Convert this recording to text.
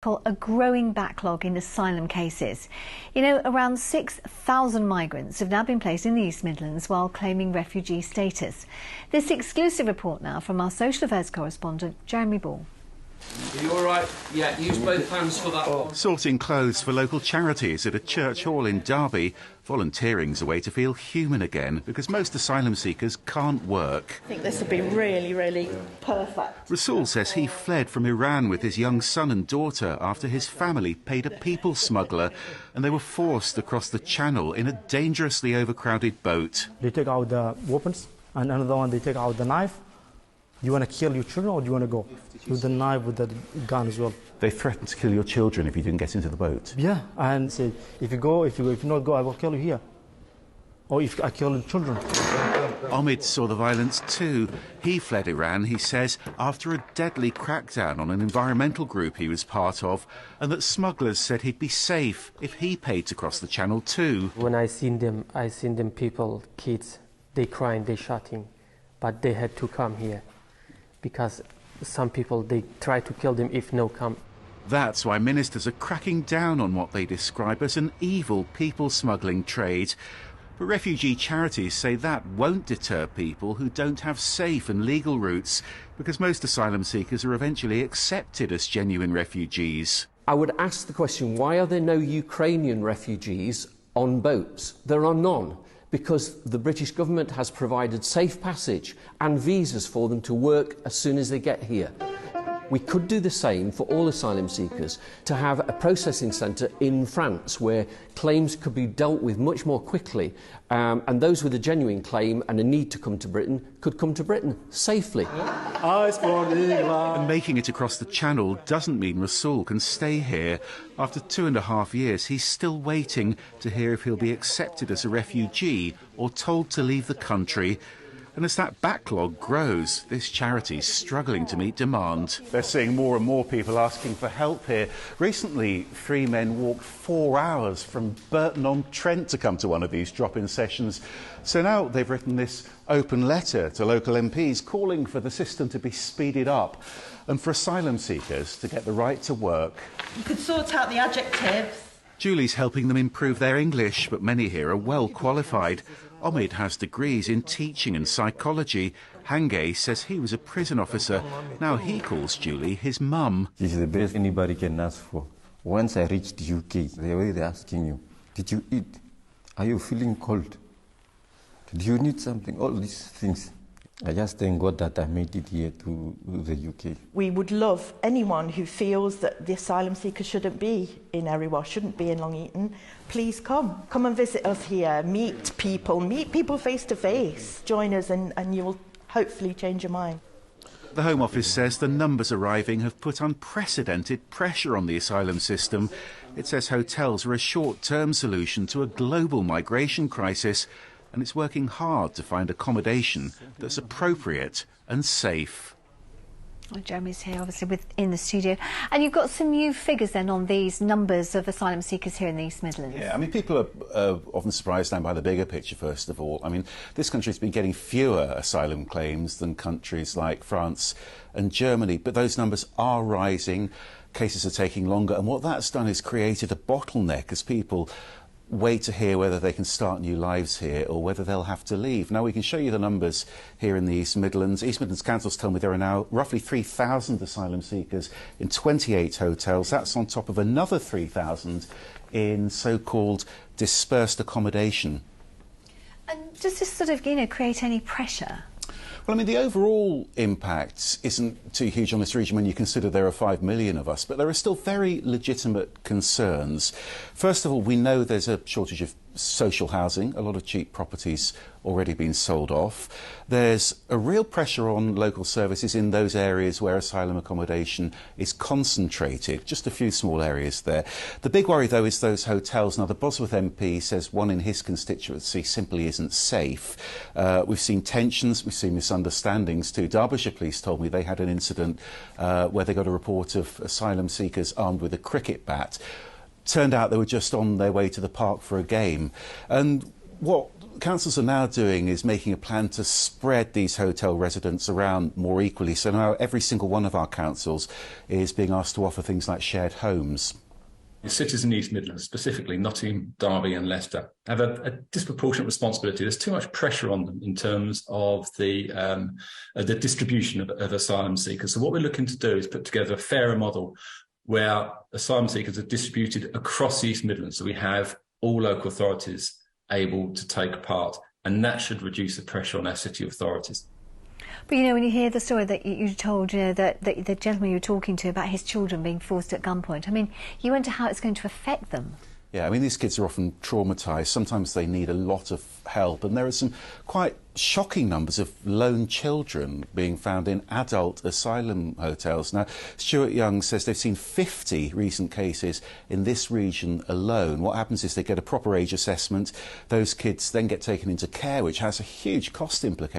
A growing backlog in asylum cases. You know, around 6,000 migrants have now been placed in the East Midlands while claiming refugee status. This exclusive report now from our social affairs correspondent, Jeremy Ball. Are you all right? Yeah, use both hands for that one. Sorting clothes for local charities at a church hall in Derby. Volunteering's a way to feel human again because most asylum seekers can't work. I think this would be really perfect. Rasul says he fled from Iran with his young son and daughter after his family paid a people smuggler and they were forced across the channel in a dangerously overcrowded boat. They take out the weapons and another one they take out the knife. Do you want to kill your children or do you want to go? With the knife, with the gun as well. They threatened to kill your children if you didn't get into the boat? Yeah, and said, if you not go, I will kill you here. Or if I kill the children. Omid saw the violence too. He fled Iran, he says, after a deadly crackdown on an environmental group he was part of, and that smugglers said he'd be safe if he paid to cross the channel too. When I seen them people, kids, they crying, they shouting, but they had to come here. Because some people, they try to kill them if no come. That's why ministers are cracking down on what they describe as an evil people smuggling trade. But refugee charities say that won't deter people who don't have safe and legal routes, because most asylum seekers are eventually accepted as genuine refugees. I would ask the question, why are there no Ukrainian refugees on boats? There are none, because the British government has provided safe passage and visas for them to work as soon as they get here. We could do the same for all asylum seekers, to have a processing centre in France where claims could be dealt with much more quickly, and those with a genuine claim and a need to come to Britain could come to Britain safely. And making it across the channel doesn't mean Rasul can stay here. After 2.5 years, he's still waiting to hear if he'll be accepted as a refugee or told to leave the country. And as that backlog grows, this charity's struggling to meet demand. They're seeing more and more people asking for help here. Recently, 3 men walked 4 hours from Burton-on-Trent to come to one of these drop-in sessions. So now they've written this open letter to local MPs calling for the system to be speeded up and for asylum seekers to get the right to work. You could sort out the adjectives. Julie's helping them improve their English, but many here are well qualified. Omid has degrees in teaching and psychology. Hangay says he was a prison officer. Now he calls Julie his mum. This is the best anybody can ask for. Once I reached UK, the way they're asking you, did you eat? Are you feeling cold? Do you need something? All these things. I just thank God that I made it here to the UK. We would love anyone who feels that the asylum seeker shouldn't be in Erewhon, shouldn't be in Long Eaton. Please come. Come and visit us here. Meet people face to face. Join us and you will hopefully change your mind. The Home Office says the numbers arriving have put unprecedented pressure on the asylum system. It says hotels are a short-term solution to a global migration crisis, and it's working hard to find accommodation that's appropriate and safe. Well, Jeremy's here, obviously, in the studio. And you've got some new figures then on these numbers of asylum seekers here in the East Midlands. Yeah, I mean, people are often surprised now by the bigger picture, first of all. I mean, this country's been getting fewer asylum claims than countries like France and Germany, but those numbers are rising, cases are taking longer, and what that's done is created a bottleneck as people wait to hear whether they can start new lives here or whether they'll have to leave. Now, we can show you the numbers here in the East Midlands. East Midlands Council's told me there are now roughly 3,000 asylum seekers in 28 hotels. That's on top of another 3,000 in so-called dispersed accommodation. And does this sort of, create any pressure? Well, I mean, the overall impact isn't too huge on this region when you consider there are 5 million of us, but there are still very legitimate concerns. First of all, we know there's a shortage of social housing, a lot of cheap properties already been sold off. There's a real pressure on local services in those areas where asylum accommodation is concentrated, just a few small areas there. The big worry, though, is those hotels. Now, the Bosworth MP says one in his constituency simply isn't safe. We've seen tensions, we've seen misunderstandings too. Derbyshire Police told me they had an incident where they got a report of asylum seekers armed with a cricket bat. Turned out they were just on their way to the park for a game. And what councils are now doing is making a plan to spread these hotel residents around more equally. So now every single one of our councils is being asked to offer things like shared homes. The cities in the East Midlands, specifically Nottingham, Derby and Leicester, have a disproportionate responsibility. There's too much pressure on them in terms of the distribution of asylum seekers. So what we're looking to do is put together a fairer model where asylum seekers are distributed across the East Midlands. So we have all local authorities able to take part, and that should reduce the pressure on our city authorities. But, you know, when you hear the story that you told, you know, that the gentleman you were talking to about his children being forced at gunpoint, I mean, you wonder how it's going to affect them. Yeah, I mean, these kids are often traumatised. Sometimes they need a lot of help, and there are some quite shocking numbers of lone children being found in adult asylum hotels. Now, Stuart Young says they've seen 50 recent cases in this region alone. What happens is they get a proper age assessment. Those kids then get taken into care, which has a huge cost implication.